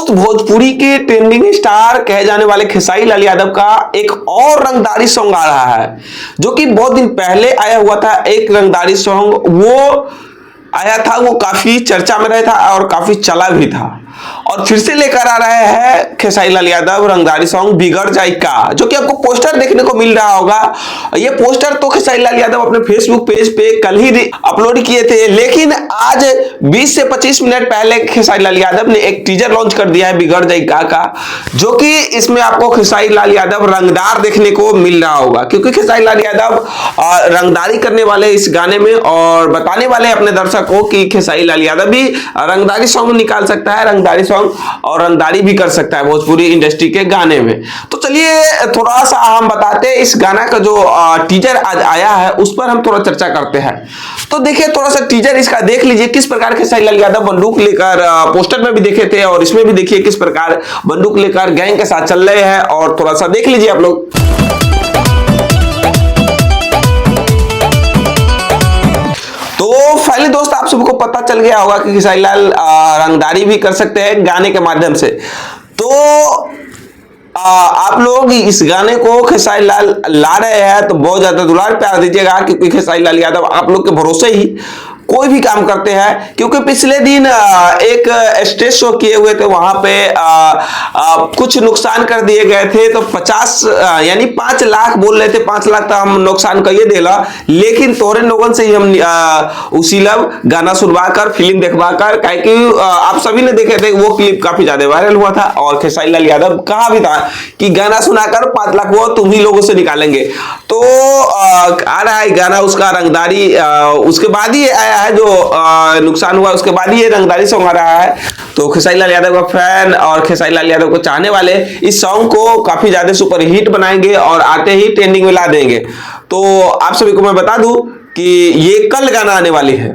दोस्त, भोजपुरी के trending star कहे जाने वाले खेसारी लाल यादव का एक और रंगदारी सॉन्ग आ रहा है, जो कि बहुत दिन पहले आया हुआ था। एक रंगदारी सॉन्ग वो आया था, वो काफी चर्चा में रहा था और काफी चला भी था। और फिर से लेकर आ रहे हैं खेसारी लाल यादव रंगदारी सॉन्ग बिगड़ जाए का, जो कि आपको पोस्टर देखने को मिल रहा होगा। ये पोस्टर तो खेसारी लाल यादव अपने फेसबुक पेज पे कल ही अपलोड किए थे, लेकिन आज 20 से 25 मिनट पहले खेसारी लाल यादव ने एक टीजर लॉन्च कर दिया है बिगड़ जाए का, जो कि इसमें आपको खेसारी लाल यादव रंगदार देखने को मिल रहा होगा। क्योंकि खेसारी लाल यादव रंगदारी करने वाले इस गाने में और बताने वाले अपने दर्शकों की खेसारी लाल यादव भी रंगदारी सॉन्ग निकाल सकता है, रंगदारी सॉन्ग और रंगदारी भी कर सकता है भोजपुरी इंडस्ट्री के गाने में। तो चलिए थोड़ा सा हम बताते हैं इस गाना का जो टीजर आज आया है उस पर हम थोड़ा चर्चा करते हैं। तो देखिए थोड़ा सा टीजर इसका देख लीजिए, किस प्रकार खेसारी लाल यादव बंदूक लेकर, पोस्टर में भी देखे थे और इसमें भी देखिए किस प्रकार बंदूक लेकर गैंग के साथ चल रहे हैं। और थोड़ा सा देख लीजिए आप लोग। तो फाइनली दोस्त, आप सबको पता चल गया होगा कि खेसारी लाल रंगदारी भी कर सकते हैं गाने के माध्यम से। तो आप लोग इस गाने को खेसारी लाल ला रहे हैं तो बहुत ज्यादा दुलार प्यार दीजिएगा, क्योंकि खेसारी लाल यादव आप लोग के भरोसे ही कोई भी काम करते हैं। क्योंकि पिछले दिन एक स्टेज शो किए हुए थे, वहां पे कुछ नुकसान कर दिए गए थे। तो 50 यानी 5 लाख बोल रहे थे, 5 लाख तक हम नुकसान करिए देला, लेकिन तोरे लोगन से ही हम उसी लब गाना सुनवा कर, फिल्म देखवा कर, कि आप सभी ने देखे थे वो क्लिप काफी ज्यादा वायरल हुआ था। और खेसारी लाल यादव कहा भी था कि गाना सुनाकर 5 लाख वो तुम ही लोगों से निकालेंगे। तो आ रहा है गाना उसका रंगदारी, उसके बाद ही आया है जो नुकसान हुआ, उसके बाद ही ये रंगदारी सॉन्ग आ रहा है। तो खेसारी लाल यादव का फैन और खेसारी लाल यादव को चाहने वाले इस सॉन्ग को काफी ज्यादा सुपर हिट बनाएंगे और आते ही ट्रेंडिंग में ला देंगे। तो आप सभी को मैं बता दूं कि ये कल गाना आने वाली है।